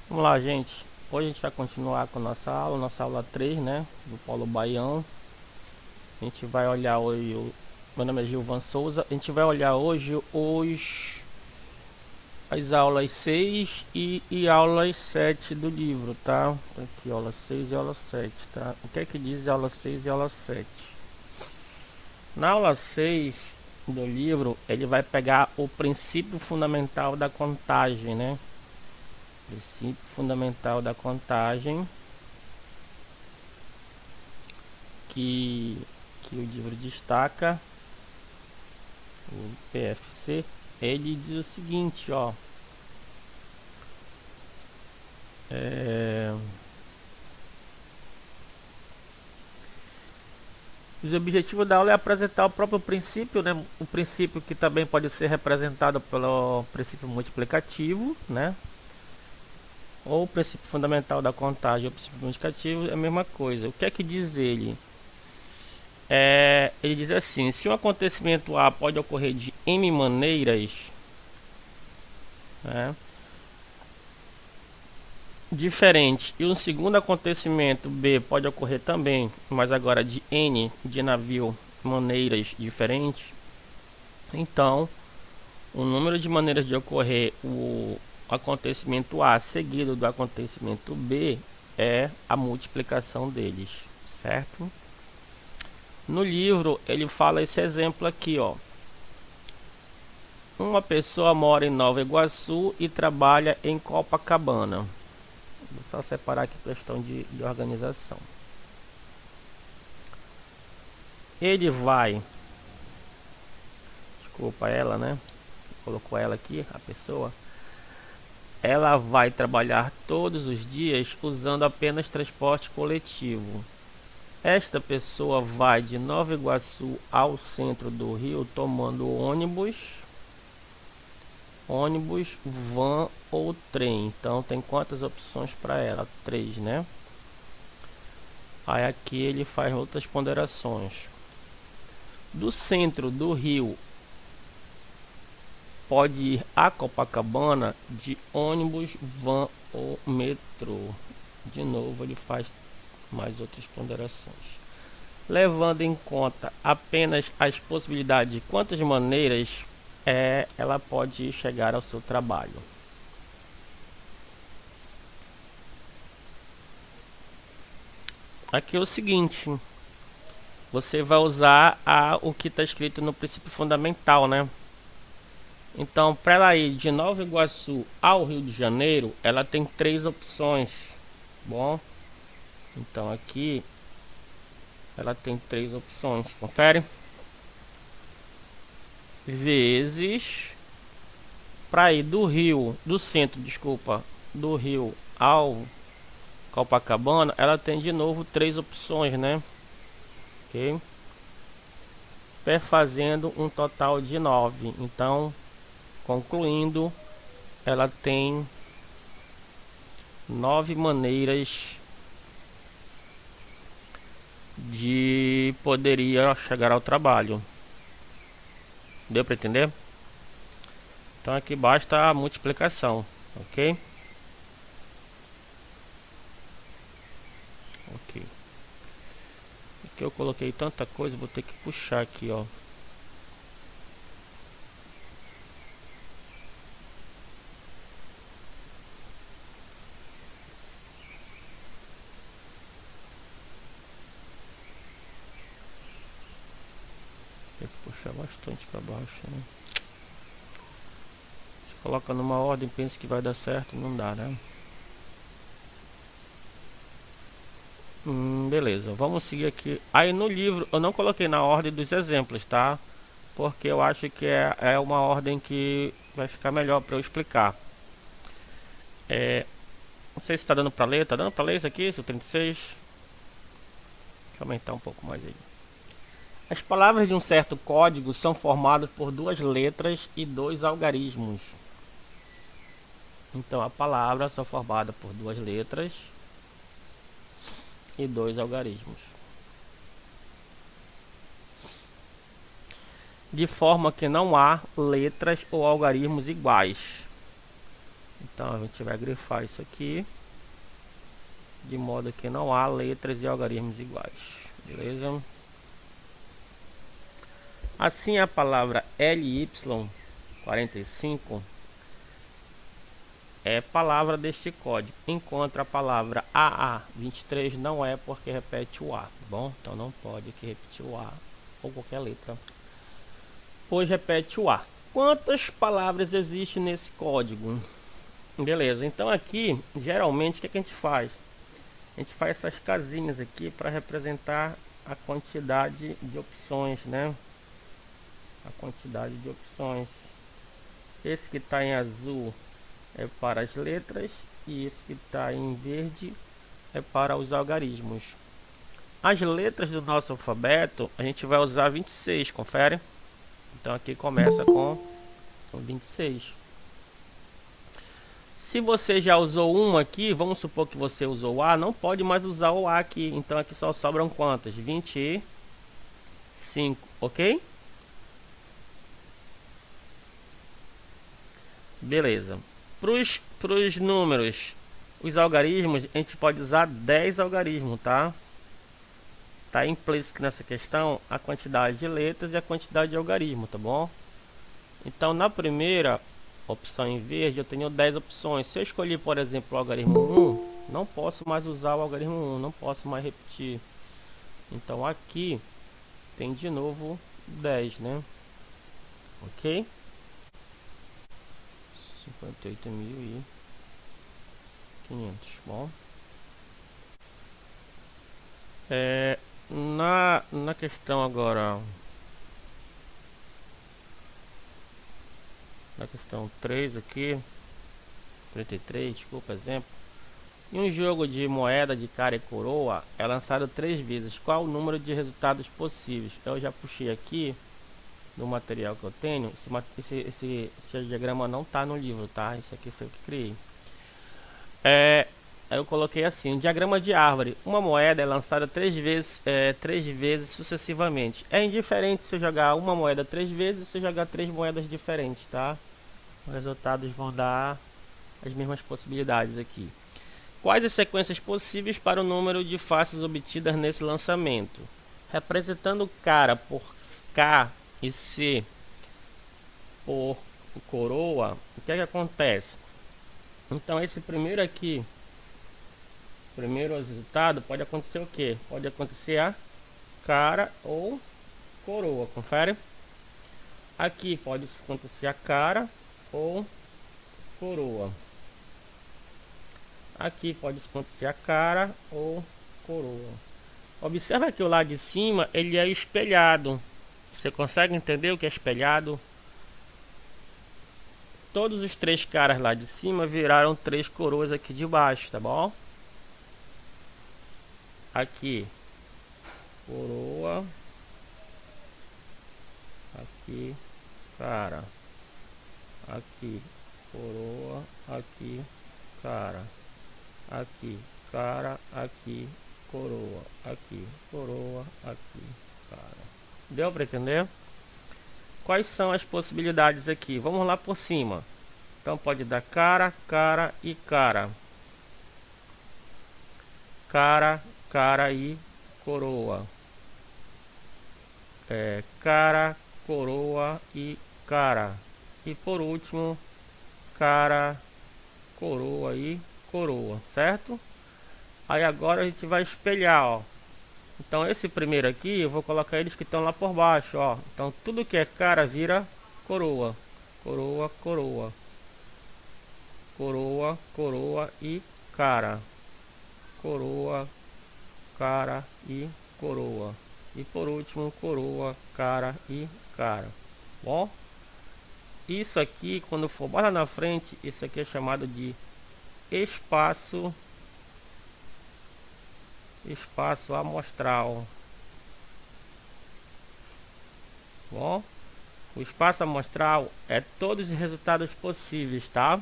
Vamos lá, gente. Hoje a gente vai continuar com nossa aula 3, né? Do Polo Baião. A gente vai olhar hoje. Meu nome é Gilvan Souza. A gente vai olhar hoje as aulas 6 e aulas 7 do livro, tá? Tá aqui, aula 6 e aula 7, tá? O que é que diz aula 6 e aula 7? Na aula 6 do livro, ele vai pegar o princípio fundamental da contagem, né? Princípio fundamental da contagem que, que o livro destaca, o PFC. Ele diz o seguinte, ó. O objetivo da aula é apresentar o próprio princípio, né? O princípio que também pode ser representado pelo princípio multiplicativo, né? Ou o princípio fundamental da contagem, o princípio multiplicativo é a mesma coisa. O que é que diz ele? Ele diz assim: se um acontecimento A pode ocorrer de N maneiras, né, diferentes, e um segundo acontecimento B pode ocorrer também, mas agora de N de navio maneiras diferentes, então o número de maneiras de ocorrer o acontecimento A seguido do acontecimento B é a multiplicação deles, certo? No livro ele fala esse exemplo aqui, ó. Uma pessoa mora em Nova Iguaçu e trabalha em Copacabana. Vou só separar aqui questão de organização. Ele vai... Desculpa ela, né? Colocou ela aqui, a pessoa. Ela vai trabalhar todos os dias usando apenas transporte coletivo. Esta pessoa vai de Nova Iguaçu ao centro do Rio tomando ônibus, van ou trem. Então tem quantas opções para ela? 3, né? Aí aqui ele faz outras ponderações. Do centro do Rio pode ir a Copacabana de ônibus, van ou metrô. De novo ele faz mais outras ponderações. Levando em conta apenas as possibilidades de quantas maneiras ela pode chegar ao seu trabalho. Aqui é o seguinte, você vai usar o que está escrito no princípio fundamental, né? Então, para ela ir de Nova Iguaçu ao Rio de Janeiro, ela tem 3 opções. Bom, então aqui ela tem 3 opções. Confere? Vezes para ir do centro, do Rio ao Copacabana, ela tem de novo 3 opções, né? Ok? Fazendo um total de 9. Então, concluindo, ela tem 9 maneiras de poderia chegar ao trabalho. Deu para entender? Então aqui basta a multiplicação, ok? Ok. Aqui eu coloquei tanta coisa, vou ter que puxar aqui, ó. Tem que puxar bastante para baixo, né? Se coloca numa ordem, pensa que vai dar certo, não dá, né? Beleza, vamos seguir aqui. Aí no livro eu não coloquei na ordem dos exemplos, tá? Porque eu acho que é uma ordem que vai ficar melhor para eu explicar. Não sei se está dando para ler. Tá dando para ler isso aqui, isso 36? Deixa eu aumentar um pouco mais aí. As palavras de um certo código são formadas por 2 letras e 2 algarismos. Então a palavra são formada por 2 letras e 2 algarismos. De forma que não há letras ou algarismos iguais. Então a gente vai grifar isso aqui, de modo que não há letras e algarismos iguais, beleza? Assim a palavra LY45 é palavra deste código, enquanto a palavra AA23 não é, porque repete o A, tá bom? Então não pode aqui repetir o A ou qualquer letra, pois repete o A. Quantas palavras existem nesse código? Beleza, então aqui geralmente o que a gente faz? A gente faz essas casinhas aqui para representar a quantidade de opções, né? A quantidade de opções. Esse que está em azul é para as letras e esse que está em verde é para os algarismos. As letras do nosso alfabeto a gente vai usar 26, confere? Então aqui começa com o 26. Se você já usou um aqui, vamos supor que você usou o A, não pode mais usar o A aqui. Então aqui só sobram quantas? 25, ok? Beleza. Para os números, os algarismos, a gente pode usar 10 algarismos, tá? Tá implícito nessa questão a quantidade de letras e a quantidade de algarismo, tá bom? Então na primeira opção em verde eu tenho 10 opções. Se eu escolher, por exemplo, o algarismo 1, não posso mais usar o algarismo 1, não posso mais repetir. Então aqui tem de novo 10, né? Ok? 58.500. Bom, na questão agora, na questão 3 aqui, 33, desculpa, exemplo. Em um jogo de moeda de cara e coroa é lançado 3 vezes. Qual o número de resultados possíveis? Eu já puxei aqui no material que eu tenho. Esse diagrama não está no livro, tá? Isso aqui foi o que criei. Eu coloquei assim: um diagrama de árvore. Uma moeda é lançada 3 vezes sucessivamente. É indiferente se eu jogar uma moeda 3 vezes ou se eu jogar 3 moedas diferentes, tá? Os resultados vão dar as mesmas possibilidades aqui. Quais as sequências possíveis para o número de faces obtidas nesse lançamento? Representando cara por K e C por coroa, o que é que acontece? Então esse primeiro aqui, primeiro resultado, pode acontecer o que? Pode acontecer a cara ou coroa, confere? Aqui pode acontecer a cara ou coroa. Aqui pode acontecer a cara ou coroa. Observa que o lado de cima ele é espelhado. Você consegue entender o que é espelhado? Todos os 3 caras lá de cima viraram 3 coroas aqui de baixo, tá bom? Aqui, coroa. Aqui, cara. Aqui, coroa. Aqui, cara. Aqui, cara. Aqui, coroa. Aqui, coroa. Aqui, cara. Deu para entender? Quais são as possibilidades aqui? Vamos lá por cima. Então pode dar cara, cara e cara. Cara, cara e coroa. Cara, coroa e cara. E por último, cara, coroa e coroa, certo? Aí agora a gente vai espelhar, ó. Então esse primeiro aqui eu vou colocar eles que estão lá por baixo, ó. Então tudo que é cara vira coroa. Coroa, coroa. Coroa, coroa e cara. Coroa, cara e coroa. E por último, coroa, cara e cara. Bom, isso aqui, quando for lá na frente, isso aqui é chamado de espaço amostral. Bom, o espaço amostral é todos os resultados possíveis, tá?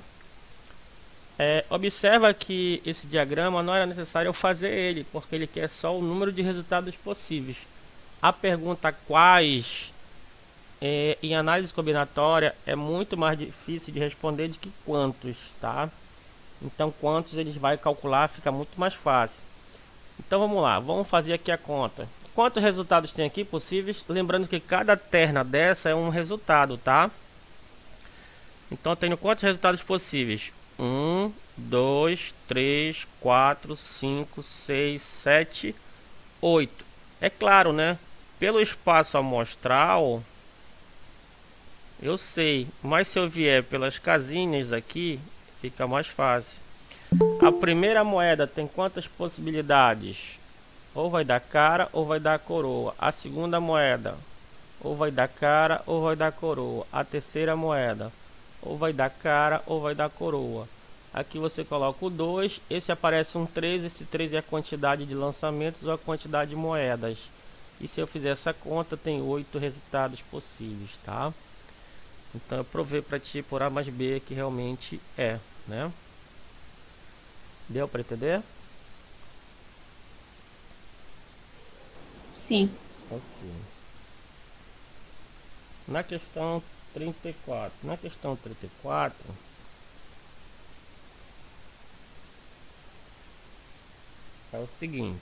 Observa que esse diagrama não era necessário eu fazer ele, porque ele quer só o número de resultados possíveis. A pergunta quais em análise combinatória é muito mais difícil de responder do que quantos, tá? Então quantos ele vai calcular fica muito mais fácil. Então vamos lá, vamos fazer aqui a conta. Quantos resultados tem aqui possíveis? Lembrando que cada terna dessa é um resultado, tá? Então eu tenho quantos resultados possíveis? 1, 2, 3, 4, 5, 6, 7, 8. É claro, né? Pelo espaço amostral, eu sei. Mas se eu vier pelas casinhas aqui, fica mais fácil. A primeira moeda tem quantas possibilidades? Ou vai dar cara ou vai dar coroa. A segunda moeda, ou vai dar cara ou vai dar coroa. A terceira moeda, ou vai dar cara ou vai dar coroa. Aqui você coloca o 2, esse aparece um 3, esse 3 é a quantidade de lançamentos ou a quantidade de moedas. E se eu fizer essa conta, tem 8 resultados possíveis, tá? Então eu provei para ti por A mais B que realmente é, né? Deu para entender? Sim. Ok. Na questão 34. Na questão 34, é o seguinte.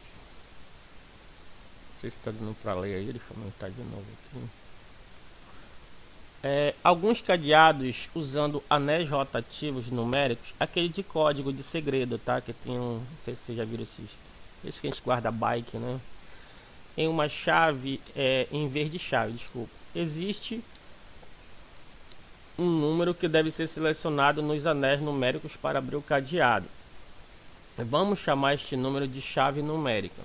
Você está dando para ler aí, deixa eu aumentar de novo aqui. Alguns cadeados usando anéis rotativos numéricos, aquele de código de segredo, tá? Que tem um, não sei se vocês já viram esse que a gente guarda bike, né? Em uma chave, em vez de chave, desculpa. Existe um número que deve ser selecionado nos anéis numéricos para abrir o cadeado. Vamos chamar este número de chave numérica.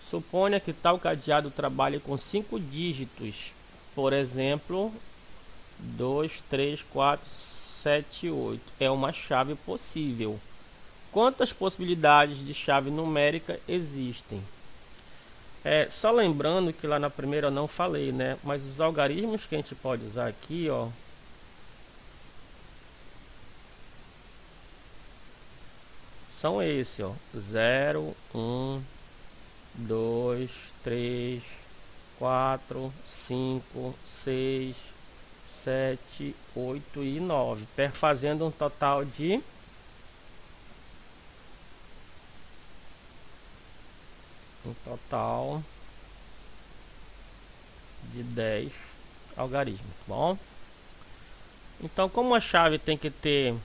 Suponha que tal cadeado trabalhe com 5 dígitos, por exemplo, 2, 3, 4, 7, 8. É uma chave possível. Quantas possibilidades de chave numérica existem? Só lembrando que lá na primeira eu não falei, né? Mas os algarismos que a gente pode usar aqui, ó, são esses, ó: 0, 1, 2, 3, 4, 5, 6, 7, 8 e 9, fazendo um total de 10 algarismos, tá bom? Então, como a chave tem que ter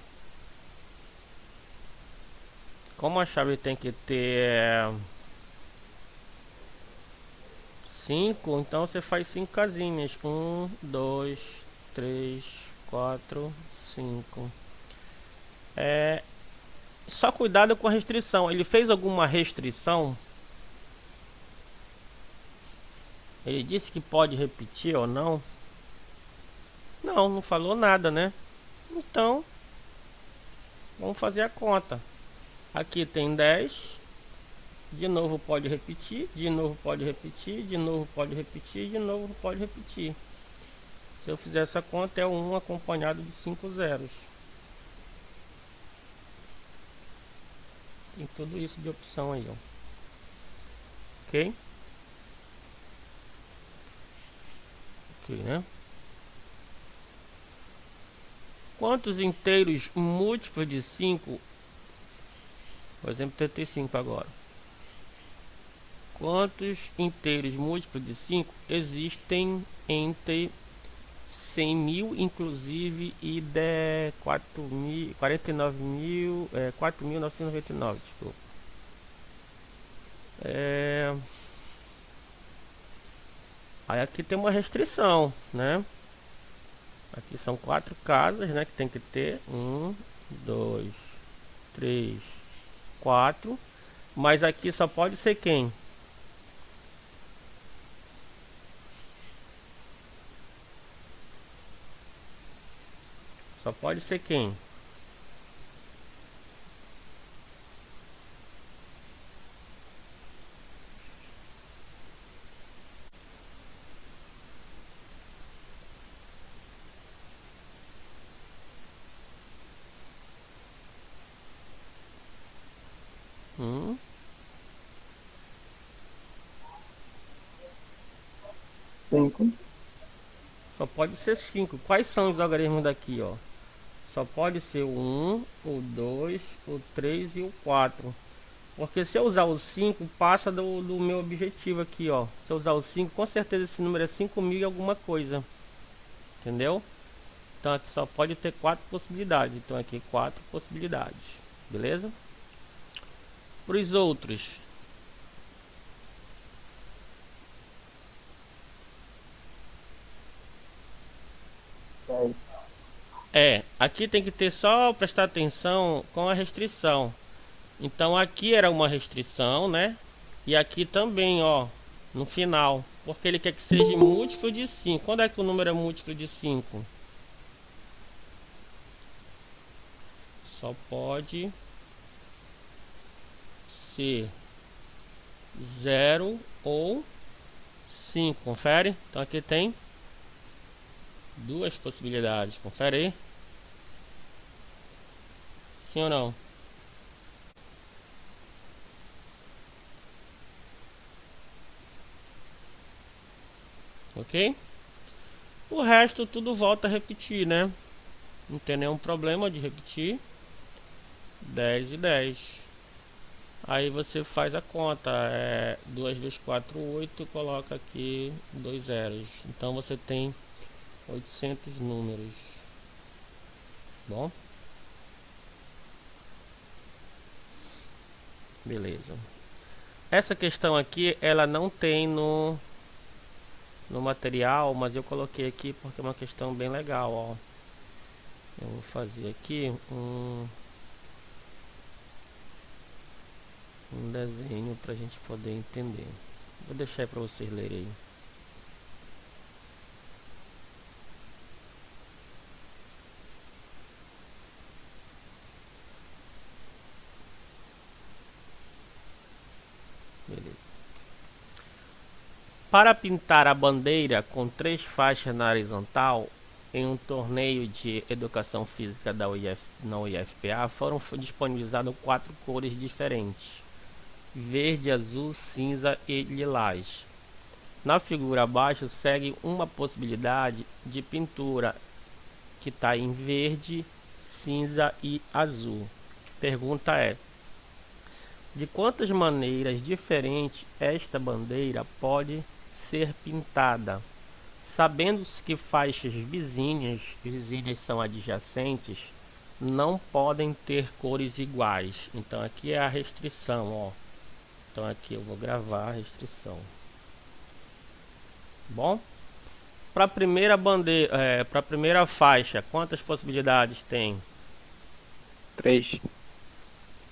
5, então você faz 5 casinhas. 1, 2, 3, 4, 5. Só cuidado com a restrição. Ele fez alguma restrição? Ele disse que pode repetir ou não? Não, não falou nada, né? Então, vamos fazer a conta. Aqui tem 10. De novo pode repetir, de novo pode repetir, de novo pode repetir, de novo pode repetir. Se eu fizer essa conta, é o 1 acompanhado de 5 zeros. Tem tudo isso de opção aí, ó. Ok? Ok, né? Quantos inteiros múltiplos de 5? Por exemplo, 35 agora. Quantos inteiros múltiplos de 5 existem entre 100.000, inclusive, e 4.999, desculpa. Aí aqui tem uma restrição, né? Aqui são 4 casas, né? Que tem que ter 1, 2, 3, 4. Mas aqui só pode ser quem? Só pode ser quem? Hum, 5. Só pode ser 5. Quais são os algarismos daqui, ó? Só pode ser o 1, o 2, o 3 e o 4. Porque se eu usar o 5, passa do meu objetivo aqui, ó. Se eu usar o 5, com certeza esse número é 5.000 e alguma coisa. Entendeu? Então aqui só pode ter 4 possibilidades. Então aqui 4 possibilidades. Beleza? Para os outros. Aqui tem que ter só prestar atenção com a restrição. Então aqui era uma restrição, né? E aqui também, ó, no final. Porque ele quer que seja múltiplo de 5. Quando é que o número é múltiplo de 5? Só pode ser 0 ou 5. Confere? Então aqui tem duas possibilidades. Confere aí. Sim ou não? Ok? O resto tudo volta a repetir, né? Não tem nenhum problema de repetir. 10 e 10. Aí você faz a conta. 2 vezes 4, 8. Coloca aqui 2 zeros. Então você tem 800 números. Bom? Beleza. Essa questão aqui, ela não tem no material, mas eu coloquei aqui porque é uma questão bem legal, ó. Eu vou fazer aqui um desenho para a gente poder entender. Vou deixar aí para vocês lerem aí. Beleza. Para pintar a bandeira com 3 faixas na horizontal, em um torneio de educação física na UFPA, foram disponibilizadas 4 cores diferentes: verde, azul, cinza e lilás. Na figura abaixo segue uma possibilidade de pintura que está em verde, cinza e azul. Pergunta é: de quantas maneiras diferentes esta bandeira pode ser pintada? Sabendo que faixas vizinhas são adjacentes, não podem ter cores iguais. Então aqui é a restrição, ó. Então aqui eu vou gravar a restrição. Bom, para a primeira bandeira, para a primeira faixa, quantas possibilidades tem? 3.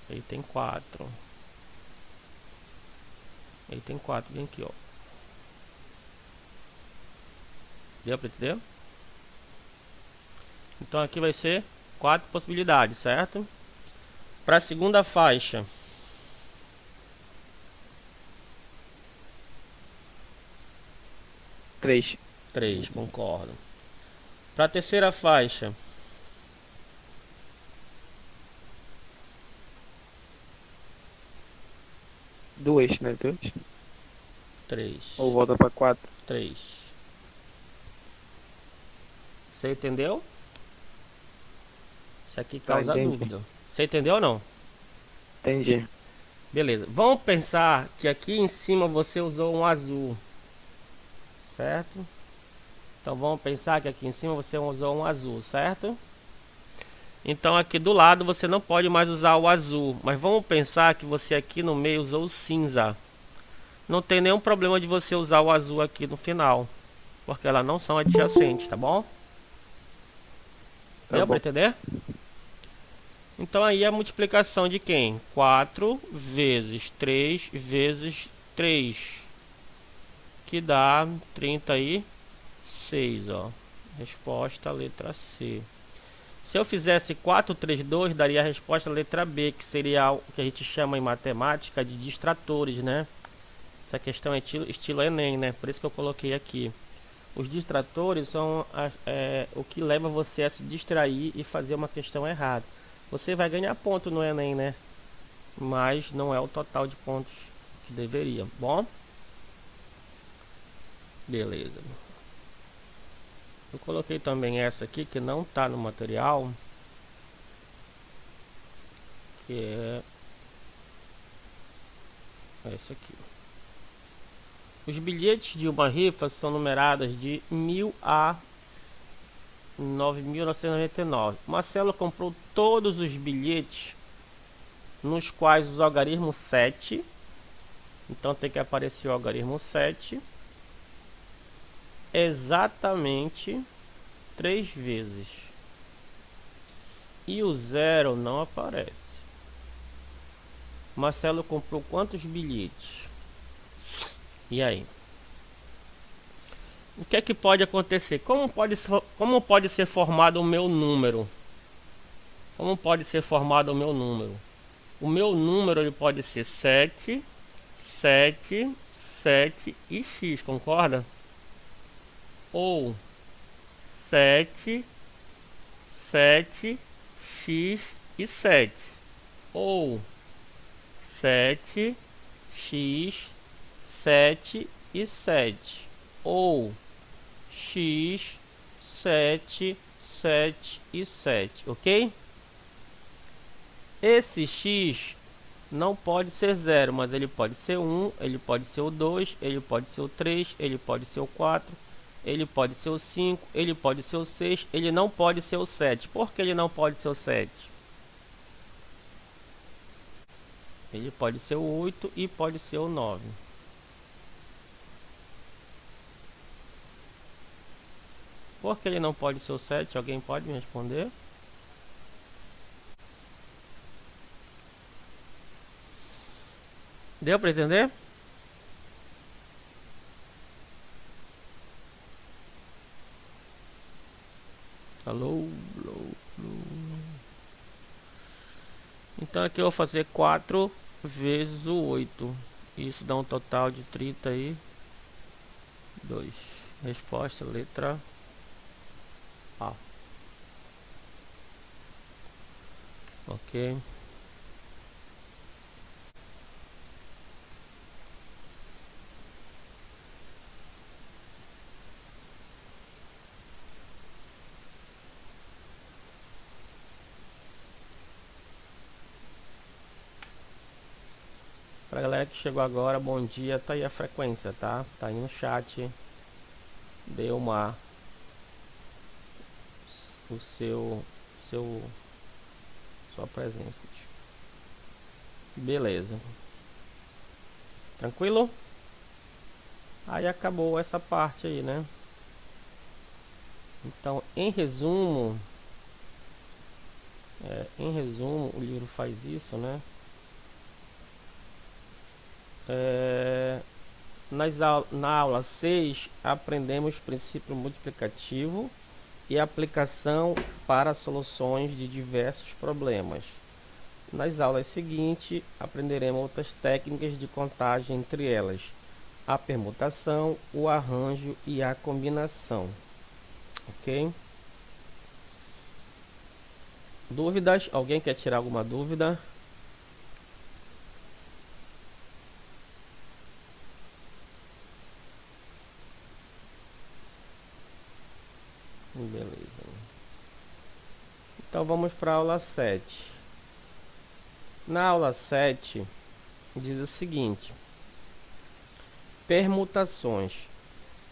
Aí tem 4. Aí tem 4, vem aqui, ó. Deu para entender? Então aqui vai ser 4 possibilidades, certo? Para a segunda faixa, 3. 3, concordo. Para a terceira faixa, 2, né? 2. 3. Ou volta para 4. 3. Você entendeu? Isso aqui causa dúvida. Você entendeu ou não? Entendi. Beleza. Vamos pensar que aqui em cima você usou um azul. Certo? Então vamos pensar que aqui em cima você usou um azul, certo? Então aqui do lado você não pode mais usar o azul. Mas vamos pensar que você aqui no meio usou o cinza. Não tem nenhum problema de você usar o azul aqui no final, porque elas não são adjacentes, tá bom? Deu pra entender? Então aí a multiplicação de quem? 4 vezes 3 vezes 3, que dá 36, ó. Resposta letra C. Se eu fizesse 4, 3, 2, daria a resposta letra B, que seria o que a gente chama em matemática de distratores, né? Essa questão é estilo Enem, né? Por isso que eu coloquei aqui. Os distratores são o que leva você a se distrair e fazer uma questão errada. Você vai ganhar ponto no Enem, né? Mas não é o total de pontos que deveria. Bom? Beleza. Eu coloquei também essa aqui que não está no material. que é essa aqui. Os bilhetes de uma rifa são numerados de 1000 a 9.999. Marcelo comprou todos os bilhetes nos quais os algarismos 7, então tem que aparecer o algarismo 7 exatamente 3 vezes, e o 0 não aparece. Marcelo comprou quantos bilhetes? E aí? O que é que pode acontecer? Como pode ser formado o meu número? Como pode ser formado o meu número? O meu número ele pode ser 7, 7, 7 e x, concorda? Ou 7, 7, x e 7. Ou 7, x, 7 e 7. Ou x, 7, 7 e 7, ok? Esse x não pode ser 0, mas ele pode ser 1, ele pode ser o 2, ele pode ser o 3, ele pode ser o 4, ele pode ser o 5, ele pode ser o 6, ele não pode ser o 7. Por que ele não pode ser o 7? Ele pode ser o 8 e pode ser o 9. Por que ele não pode ser o 7? Alguém pode me responder? Deu para entender? Alô, alô, alô. Então aqui eu vou fazer 4 vezes o 8. Isso dá um total de 32. Resposta, letra A. Ok. Pra galera que chegou agora, bom dia. Tá aí a frequência, tá? Tá aí no chat. Dê uma sua presença. Beleza. Tranquilo? Aí acabou essa parte aí, né? Então, em resumo, o livro faz isso, né? Na aula 6, aprendemos princípio multiplicativo e aplicação para soluções de diversos problemas. Nas aulas seguintes, aprenderemos outras técnicas de contagem, entre elas a permutação, o arranjo e a combinação. Ok? Dúvidas? Alguém quer tirar alguma dúvida? Beleza. Então vamos para a aula 7. Na aula 7 diz o seguinte: permutações.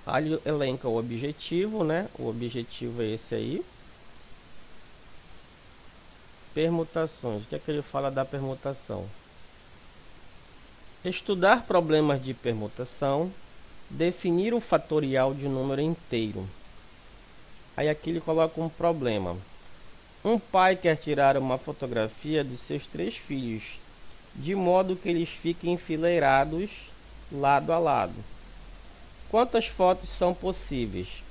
Aí elenca o objetivo, né? O objetivo é esse aí. Permutações. O que é que ele fala da permutação? Estudar problemas de permutação, definir o fatorial de um número inteiro. Aí aqui ele coloca um problema. Um pai quer tirar uma fotografia de seus 3 filhos, de modo que eles fiquem enfileirados lado a lado. Quantas fotos são possíveis?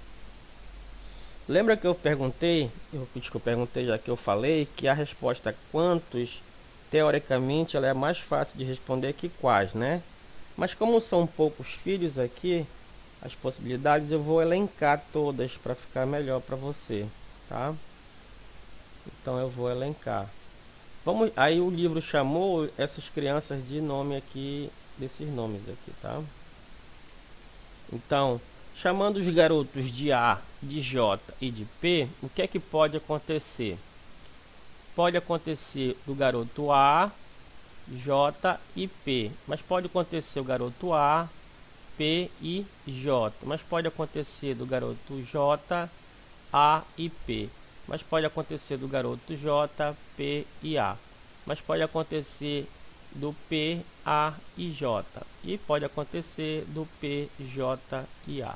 Lembra que eu perguntei, já que eu falei, que a resposta quantos, teoricamente, ela é mais fácil de responder que quais, né? Mas como são poucos filhos aqui, as possibilidades eu vou elencar todas para ficar melhor para você, tá? Então eu vou elencar. Aí o livro chamou essas crianças de nome aqui, desses nomes aqui, tá? Então, chamando os garotos de A, de J e de P, o que é que pode acontecer? pode acontecer do garoto A, J e P, mas pode acontecer o garoto A, P e J, mas pode acontecer do garoto J, A e P, mas pode acontecer do garoto J, P e A, mas pode acontecer do P, A e J, e pode acontecer do P, J e A,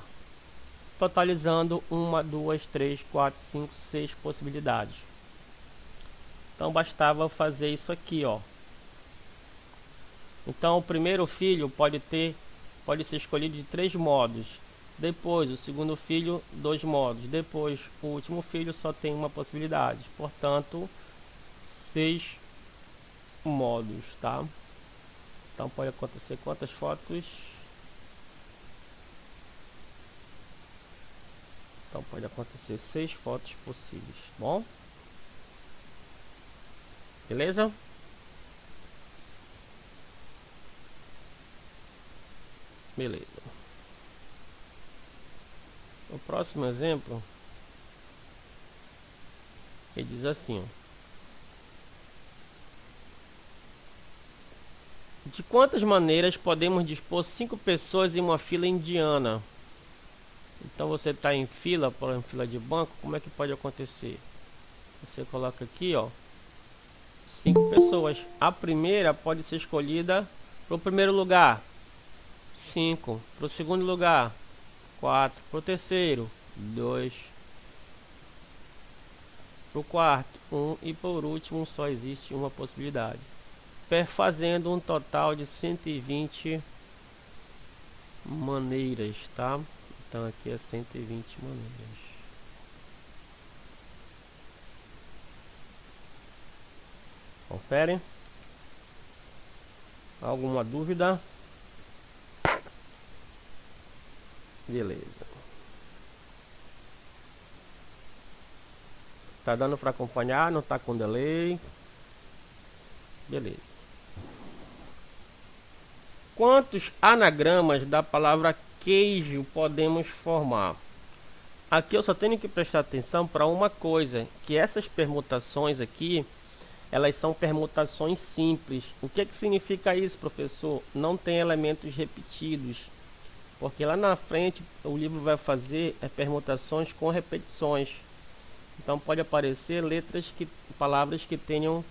totalizando 1, 2, 3, 4, 5, 6 possibilidades. Então bastava fazer isso aqui, ó. Então o primeiro filho pode ser escolhido de 3 modos. Depois o segundo filho, 2 modos. Depois o último filho só tem uma possibilidade. Portanto, 6 modos, tá? Então pode acontecer quantas fotos? Então pode acontecer 6 fotos possíveis, bom? Beleza? Beleza. O próximo exemplo, ele diz assim, ó: de quantas maneiras podemos dispor 5 pessoas em uma fila indiana? Então você está em fila, por exemplo, fila de banco, como é que pode acontecer? Você coloca aqui, ó, 5 pessoas. A primeira pode ser escolhida para o primeiro lugar, 5. Para o segundo lugar, 4. Para o terceiro, 2. Para o quarto, 1. E por último, só existe uma possibilidade, fazendo um total de 120 maneiras, tá? Então aqui é 120 maneiras. Confere. Alguma dúvida? Beleza. Tá dando para acompanhar? Não tá com delay? Beleza. Quantos anagramas da palavra queijo podemos formar? Aqui eu só tenho que prestar atenção para uma coisa, que essas permutações aqui, elas são permutações simples. O que significa isso, professor? Não tem elementos repetidos, porque lá na frente o livro vai fazer permutações com repetições. Então pode aparecer palavras que tenham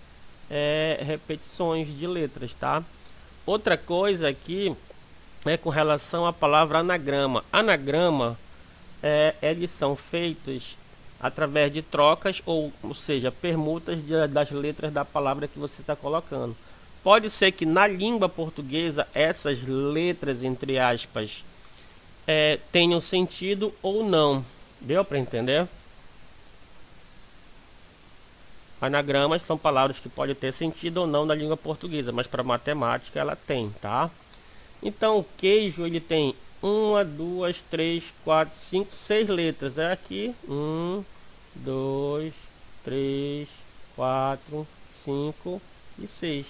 repetições de letras, tá? Outra coisa aqui é com relação à palavra anagrama. Anagrama, eles são feitos através de trocas, ou seja, permutas das letras da palavra que você está colocando. Pode ser que na língua portuguesa essas letras, entre aspas, tenham sentido ou não. Deu para entender? Anagramas são palavras que podem ter sentido ou não na língua portuguesa, mas para matemática ela tem, tá? Então o queijo, ele tem 1, 2, 3, 4, 5, 6 letras. É aqui 1, 2, 3, 4, 5 e 6.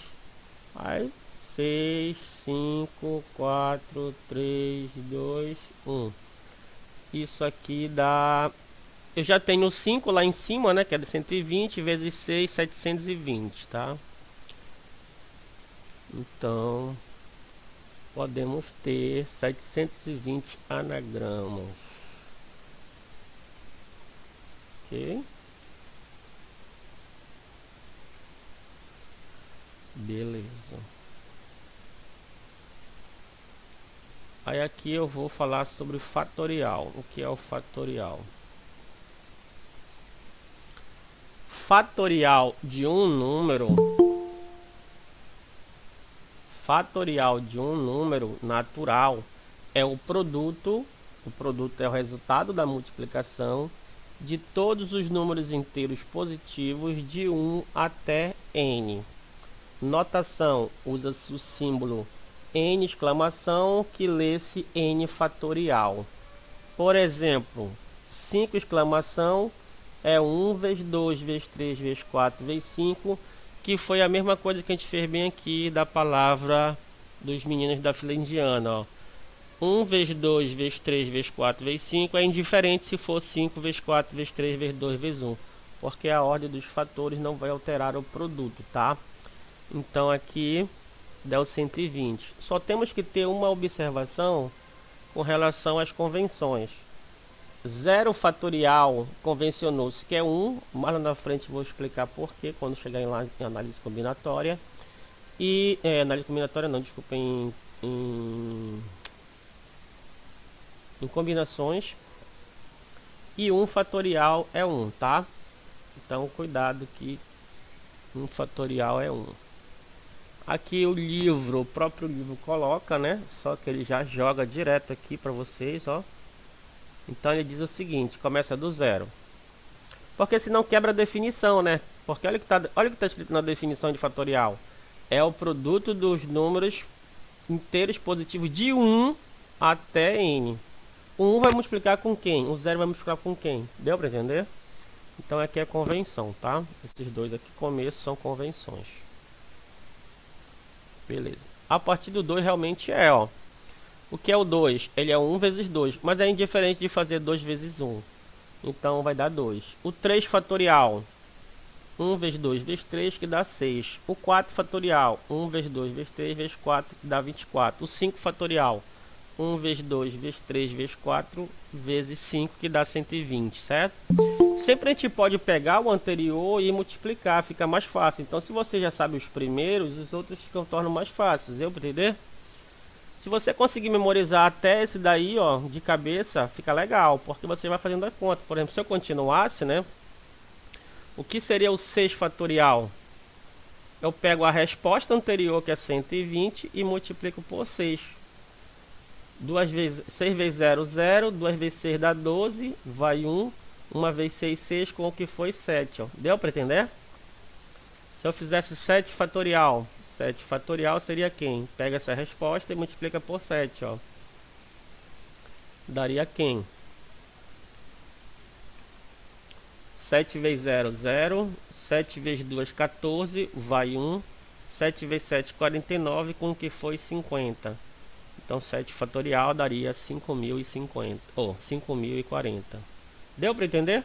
Aí 6, 5, 4, 3, 2, 1. Isso aqui dá... Eu já tenho 5 lá em cima, né? Que é de 120 vezes 6, 720, tá? Então, podemos ter 720 anagramas. Ok? Beleza. Aí aqui eu vou falar sobre fatorial. O que é o fatorial? Fatorial de um número natural é o produto é o resultado da multiplicação de todos os números inteiros positivos de 1 até n. Notação: usa-se o símbolo n exclamação, que lê-se n fatorial. Por exemplo, 5 exclamação é 1 vezes 2 vezes 3 vezes 4 vezes 5, que foi a mesma coisa que a gente fez bem aqui da palavra dos meninos da fila indiana, ó. 1 vezes 2 vezes 3 vezes 4 vezes 5 é indiferente se for 5 vezes 4 vezes 3 vezes 2 vezes 1. porque a ordem dos fatores não vai alterar o produto, tá? Então aqui deu 120. Só temos que ter uma observação com relação às convenções. 0 fatorial convencionou-se que é 1, mas lá na frente vou explicar porquê quando chegar em análise combinatória. E análise combinatória não, desculpa, em combinações. E 1 fatorial é 1, tá? Então cuidado que 1 fatorial é 1. Aqui o próprio livro coloca, né? Só que ele já joga direto aqui para vocês, ó. Então ele diz o seguinte, começa do 0. Porque senão quebra a definição, né? Porque olha o que tá escrito na definição de fatorial. É o produto dos números inteiros positivos de 1 até n. O 1 vai multiplicar com quem? O 0 vai multiplicar com quem? Deu para entender? Então aqui é convenção, tá? Esses dois aqui começo são convenções. Beleza. A partir do 2 realmente é, ó. O que é o 2? Ele é 1 vezes 2, mas é indiferente de fazer 2 vezes 1. Então vai dar 2. O 3 fatorial, 1 vezes 2 vezes 3, que dá 6. O 4 fatorial, 1 vezes 2 vezes 3 vezes 4, que dá 24. O 5 fatorial, 1 vezes 2 vezes 3 vezes 4 vezes 5, que dá 120, certo? Sempre a gente pode pegar o anterior e multiplicar, fica mais fácil. Então se você já sabe os primeiros, os outros ficam tornam mais fáceis, deu para entender? Se você conseguir memorizar até esse daí, ó, de cabeça, fica legal, porque você vai fazendo a conta. Por exemplo, se eu continuasse, né? O que seria o 6 fatorial? Eu pego a resposta anterior, que é 120, e multiplico por 6. 6 vezes 0, 0. 2 vezes 6 dá 12, vai 1. 1 vezes 6, 6, com o que foi 7. Ó. Deu para entender? Se eu fizesse 7 fatorial, 7 fatorial seria quem? Pega essa resposta e multiplica por 7. Ó. Daria quem? 7 vezes 0, 0. 7 vezes 2, 14, vai 1. 7 vezes 7, 49, com o que foi 50. Então 7 fatorial daria 5.050, ou 5.040. Deu para entender?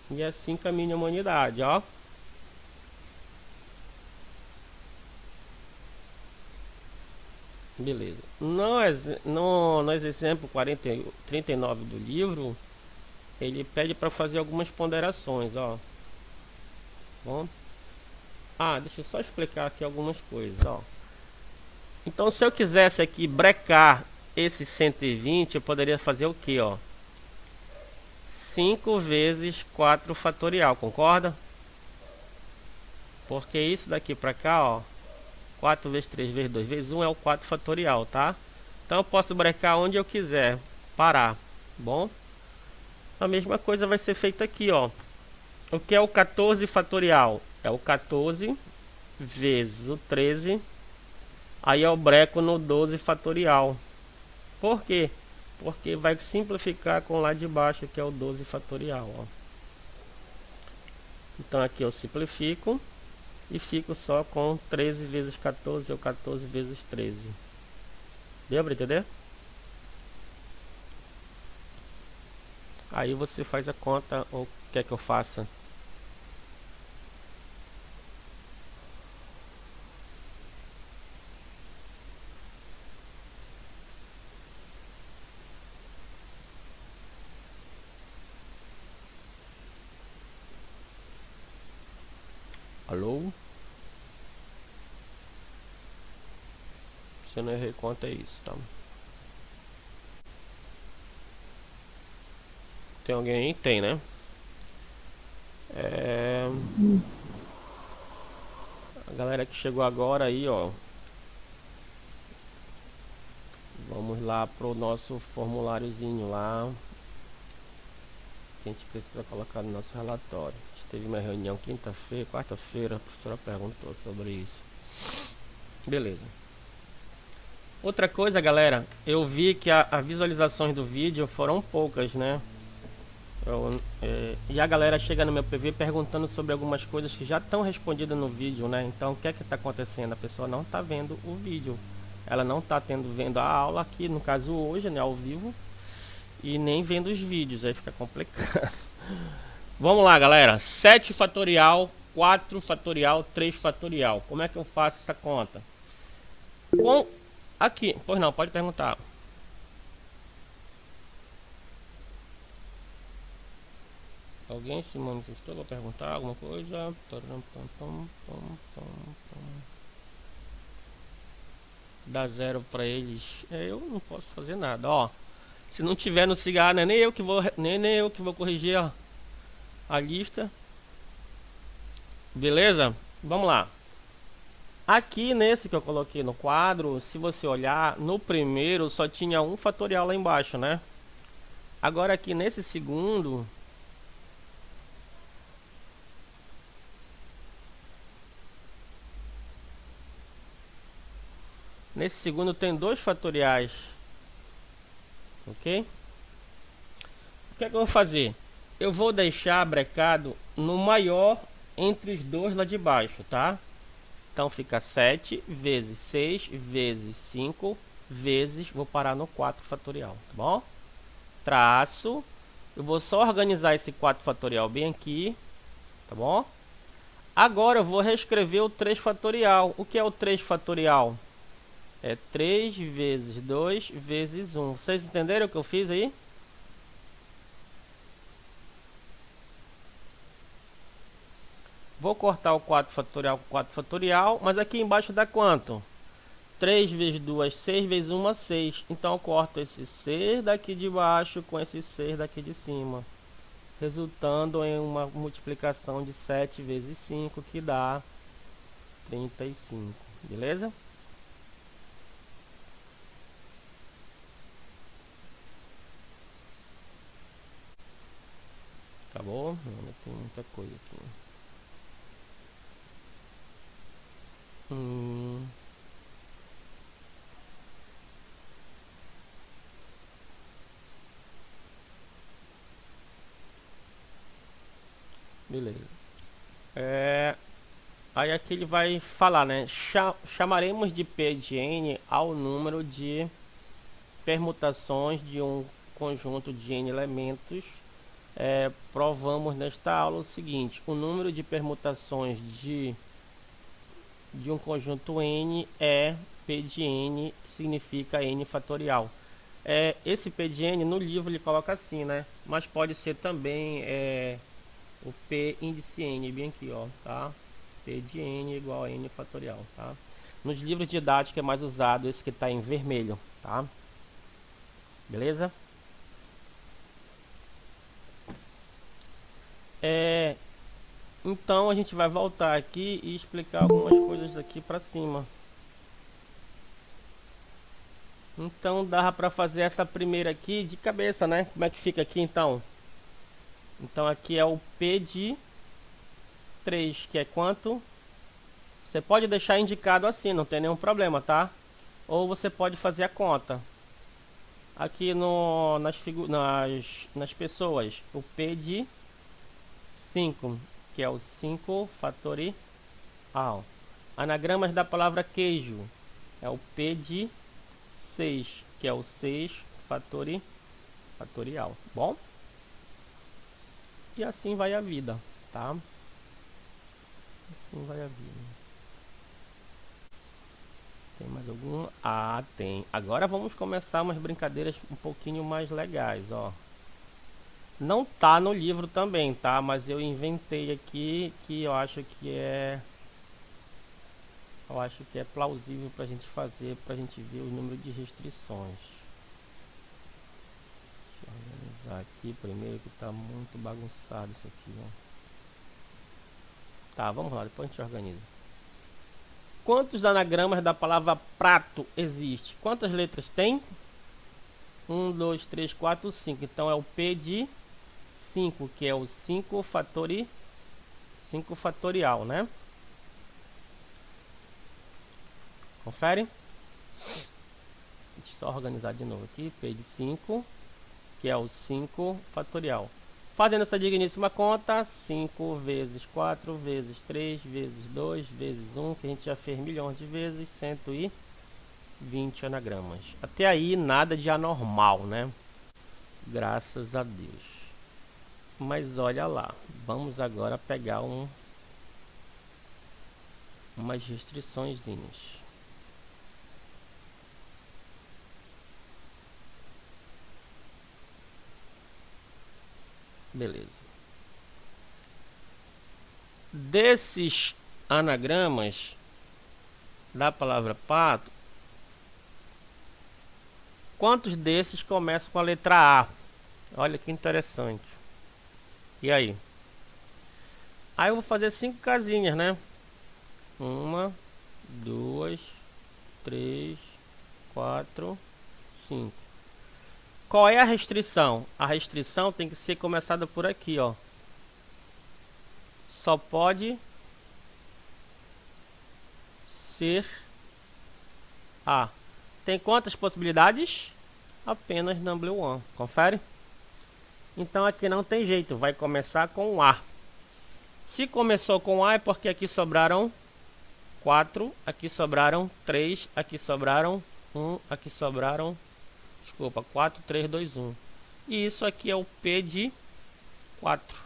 E assim caminha a humanidade, ó. Beleza. No exemplo 39 do livro, ele pede para fazer algumas ponderações, ó. Bom. Deixa eu só explicar aqui algumas coisas, ó. Então, se eu quisesse aqui brecar esse 120, eu poderia fazer o que, ó? 5 vezes 4 fatorial, concorda? Porque isso daqui pra cá, ó, 4 vezes 3 vezes 2 vezes 1 é o 4 fatorial, tá? Então eu posso brecar onde eu quiser, parar, bom? A mesma coisa vai ser feita aqui, ó. O que é o 14 fatorial? É o 14 vezes o 13. Aí eu breco no 12 fatorial. Por quê? Porque vai simplificar com lá de baixo, que é o 12 fatorial, ó. Então aqui eu simplifico e fico só com 13 vezes 14 ou 14 vezes 13. Deu para entender? Aí você faz a conta, ou quer que eu faça? Alô? Se eu não errei conta, é isso, tá? Tem alguém aí? Tem, né? A galera que chegou agora aí, ó. Vamos lá pro nosso formuláriozinho lá, que a gente precisa colocar no nosso relatório. A gente teve uma reunião quarta-feira, a professora perguntou sobre isso. Beleza. Outra coisa, galera, eu vi que as visualizações do vídeo foram poucas, né? E a galera chega no meu PV perguntando sobre algumas coisas que já estão respondidas no vídeo, né? Então o que é que está acontecendo? A pessoa não está vendo o vídeo, ela não está vendo a aula aqui, no caso hoje, né, ao vivo, e nem vendo os vídeos, aí fica complicado. Vamos lá, galera. 7 fatorial, 4 fatorial, 3 fatorial. Como é que eu faço essa conta? Com aqui, pois não, pode perguntar. Alguém se manifestou para perguntar alguma coisa? Dá 0 para eles. Eu não posso fazer nada, ó. Se não tiver no cigarro, nem eu que vou corrigir a lista. Beleza? Vamos lá. Aqui nesse que eu coloquei no quadro, se você olhar, no primeiro só tinha um fatorial lá embaixo, né? Agora aqui nesse segundo, tem 2 fatoriais. Ok? O que é que eu vou fazer? Eu vou deixar brecado no maior entre os dois lá de baixo, tá? Então fica 7 vezes 6 vezes 5 vezes, vou parar no 4 fatorial, tá bom? Traço, eu vou só organizar esse 4 fatorial bem aqui, tá bom? Agora eu vou reescrever o 3 fatorial. O que é o 3 fatorial? É 3 vezes 2 vezes 1. Vocês entenderam o que eu fiz aí? Vou cortar o 4 fatorial com 4 fatorial, mas aqui embaixo dá quanto? 3 vezes 2, 6 vezes 1, 6. Então eu corto esse 6 daqui de baixo com esse 6 daqui de cima, resultando em uma multiplicação de 7 vezes 5, que dá 35. Beleza? Tá bom? Tem muita coisa aqui. Beleza. Aí aqui ele vai falar, né? Chamaremos de P de N ao número de permutações de um conjunto de N elementos. Provamos nesta aula o seguinte: o número de permutações de um conjunto N é P de N, significa N fatorial. Esse P de N no livro ele coloca assim, né? Mas pode ser também o P índice N, bem aqui, ó, tá? P de N igual a N fatorial, tá? Nos livros didáticos é mais usado esse que está em vermelho, tá? Beleza? Então a gente vai voltar aqui e explicar algumas coisas aqui para cima. Então dá para fazer essa primeira aqui de cabeça, né? Como é que fica aqui então? Então aqui é o P de 3, que é quanto? Você pode deixar indicado assim, não tem nenhum problema, tá? Ou você pode fazer a conta. Aqui nas pessoas, o P de 5, que é o 5 fatorial. Anagramas da palavra queijo, é o P de 6, que é o 6 fatorial. Bom? E assim vai a vida, tá? Assim vai a vida. Tem mais algum? Ah, tem. Agora vamos começar umas brincadeiras um pouquinho mais legais, ó. Não tá no livro também, tá? Mas eu inventei aqui que eu acho que é plausível pra gente fazer, pra gente ver o número de restrições. Deixa eu organizar aqui primeiro, que tá muito bagunçado isso aqui, ó. Tá, vamos lá, depois a gente organiza. Quantos anagramas da palavra prato existe? Quantas letras tem? 1, 2, 3, 4, 5. Então é o P de 5, que é o 5 fatorial, né? Confere? Deixa eu só organizar de novo aqui. P de 5, que é o 5 fatorial. Fazendo essa digníssima conta, 5 vezes 4 vezes 3 vezes 2 vezes 1, que a gente já fez milhões de vezes, 120 anagramas. Até aí nada de anormal, né? Graças a Deus. Mas olha lá, vamos agora pegar umas restriçõezinhas. Beleza. Desses anagramas da palavra pato, quantos desses começam com a letra A? Olha que interessante. E aí? Aí eu vou fazer 5 casinhas, né? 1, 2, 3, 4, 5. Qual é a restrição? A restrição tem que ser começada por aqui, ó. Só pode ser A. Tem quantas possibilidades? Apenas number one. Confere? Então aqui não tem jeito, vai começar com A. Se começou com A é porque aqui sobraram 4, aqui sobraram 3, aqui sobraram 1, aqui sobraram, desculpa, 4, 3, 2, 1. E isso aqui é o P de 4.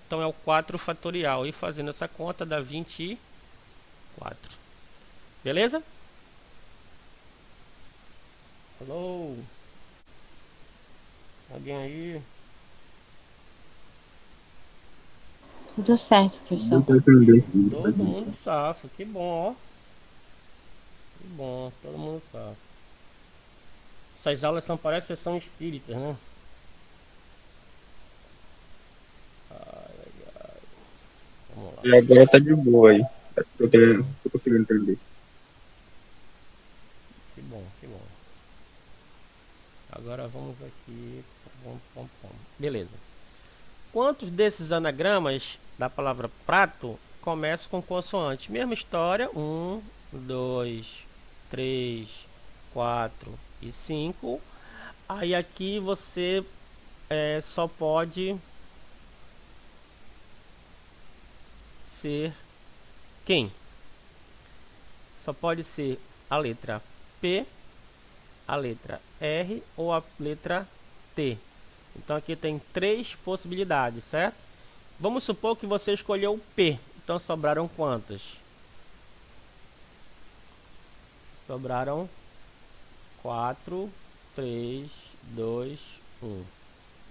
Então é o 4 fatorial. E fazendo essa conta dá 24. Beleza? Alô? Alguém aí? Tudo certo, professor. Todo mundo safo. Que bom, ó. Que bom, todo mundo sabe. Essas aulas parecem que são espíritas, né? Ai. Vamos lá. E agora tá de boa aí. Tô conseguindo entender. Que bom, que bom. Agora vamos aqui. Beleza. Quantos desses anagramas da palavra prato começam com consoante? Mesma história. 1, 2, 3, 4 e 5. Aí aqui você só pode ser quem? Só pode ser a letra P, a letra R ou a letra T. Então aqui tem 3 possibilidades, certo? Vamos supor que você escolheu o P. Então sobraram quantas? Sobraram 4, 3, 2, 1.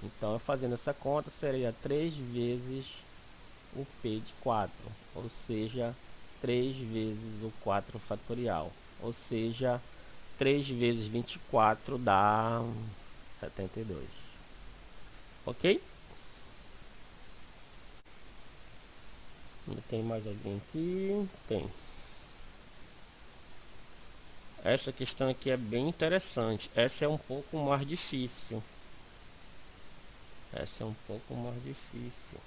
Então, fazendo essa conta, seria 3 vezes o P de 4. Ou seja, 3 vezes o 4 fatorial. Ou seja, 3 vezes 24 dá 72. Ok? Tem mais alguém aqui? Tem. Essa questão aqui é bem interessante. Essa é um pouco mais difícil. Essa é um pouco mais difícil.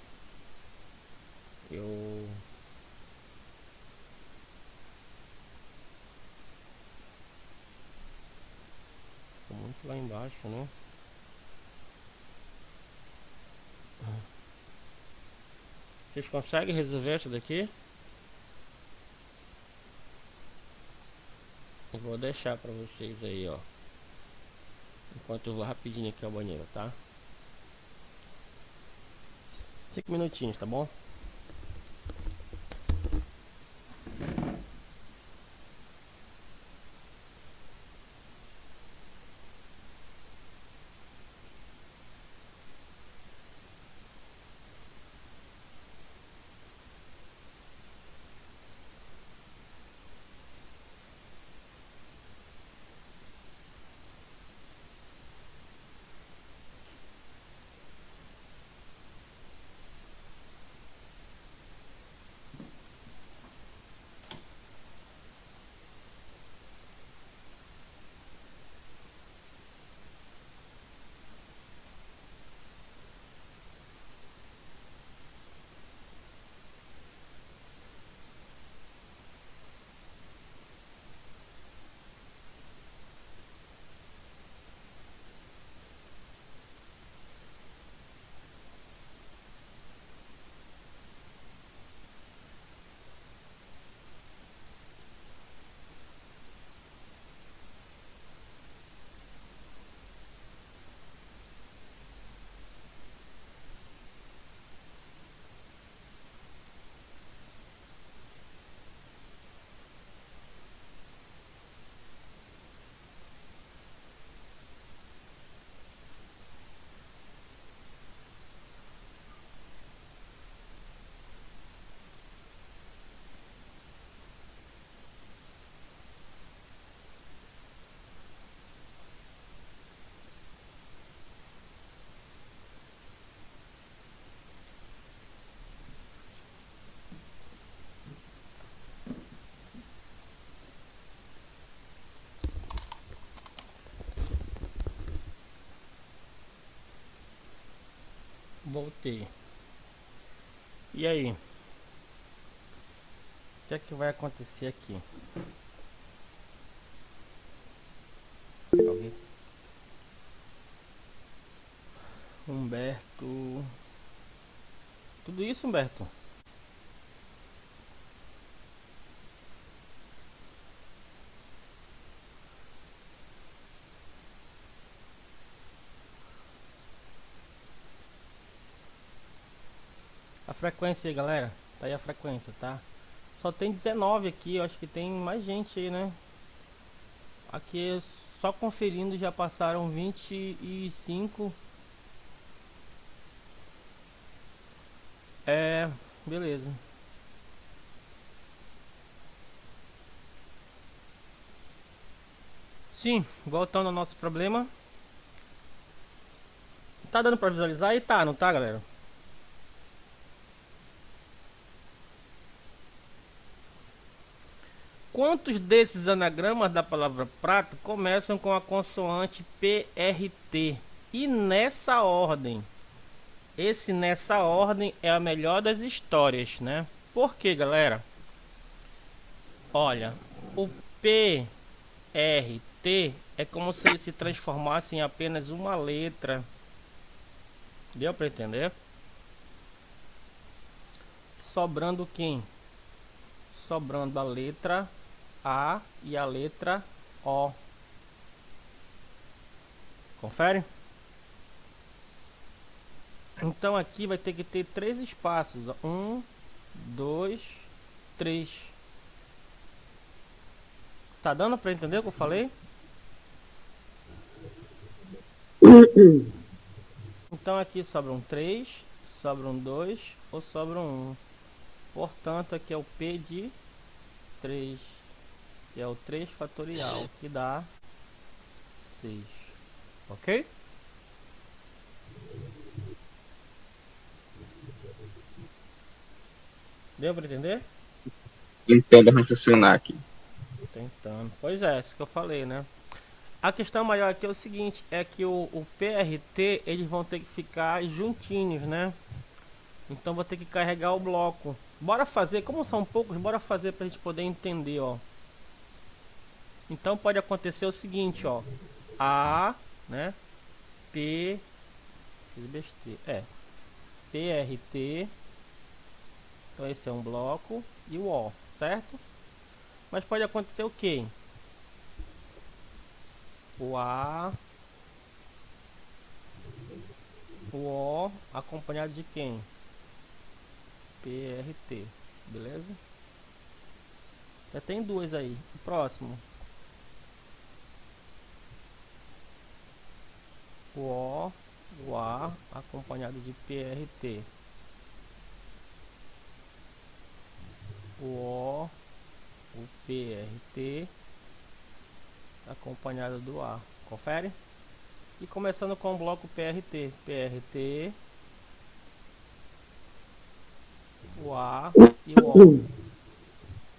Eu... Tô muito lá embaixo, né? Vocês conseguem resolver essa daqui? Eu vou deixar pra vocês aí, ó. Enquanto eu vou rapidinho aqui ao banheiro, tá? 5 minutinhos, tá bom? Voltei. E aí? O que é que vai acontecer aqui? Alguém? Humberto. Tudo isso, Humberto? A frequência aí, galera. Tá aí a frequência, tá? Só tem 19 aqui. Eu acho que tem mais gente aí, né? Aqui, só conferindo, já passaram 25. É, beleza. Sim, voltando ao nosso problema. Tá dando pra visualizar aí? Tá, não tá, galera? Quantos desses anagramas da palavra prato começam com a consoante PRT? E nessa ordem? Esse nessa ordem é a melhor das histórias, né? Por quê, galera? Olha, o PRT é como se ele se transformasse em apenas uma letra. Deu para entender? Sobrando quem? Sobrando a letra A e a letra O. Confere? Então aqui vai ter que ter 3 espaços. 1, 2, 3. Tá dando para entender o que eu falei? Então aqui sobram 3, sobram 2 ou sobram 1. Portanto, aqui é o P de 3, que é o 3 fatorial, que dá 6. Ok? Deu para entender? Tentando raciocinar aqui. Tentando. Pois é, isso que eu falei, né? A questão maior aqui é o seguinte, é que o PRT, eles vão ter que ficar juntinhos, né? Então vou ter que carregar o bloco. Bora fazer, como são poucos, bora fazer pra gente poder entender, ó. Então pode acontecer o seguinte, ó. A, né? P, fiz besteira, PRT. Então esse é um bloco e o O, certo? Mas pode acontecer o quê? O A, o O acompanhado de quem? PRT, beleza? Já tem duas aí. O próximo. O O, o A acompanhado de PRT. O O, o PRT acompanhado do A. Confere? E começando com o bloco PRT. PRT, o A e o O.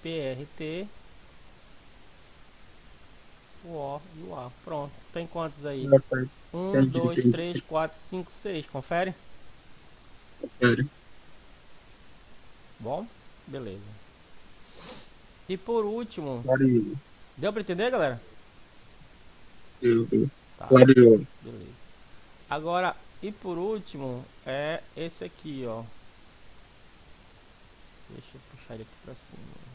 PRT, o O e o A. Pronto. Tem quantos aí? 1, 2, 3, 4, 5, 6. Confere? Sério. Bom, beleza. E por último, Clareou. deu para entender, galera? Tá, Clareou. beleza. Agora, e por último, é esse aqui, ó. Deixa eu puxar ele aqui pra cima.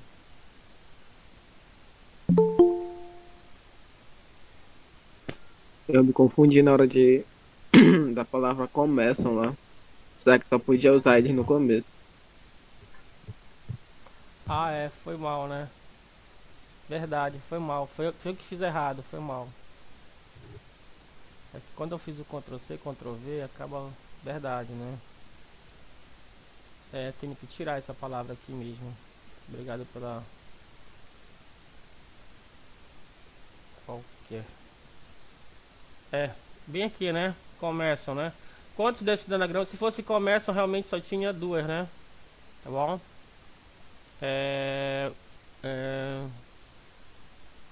Eu me confundi na hora de da palavra começam lá. Será que só podia usar eles no começo? Ah, é, foi mal, né? Verdade, foi mal. Foi eu que fiz errado, foi mal. É que quando eu fiz o Ctrl C, Ctrl V, acaba. Verdade, né? É, tenho que tirar essa palavra aqui mesmo. Obrigado pela. Qualquer. É, bem aqui, né? Começam, né? Quantos desses anagramas? Se fosse começam, realmente só tinha duas, né? Tá bom?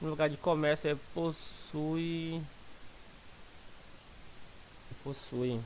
No lugar de comércio é possui. Possui.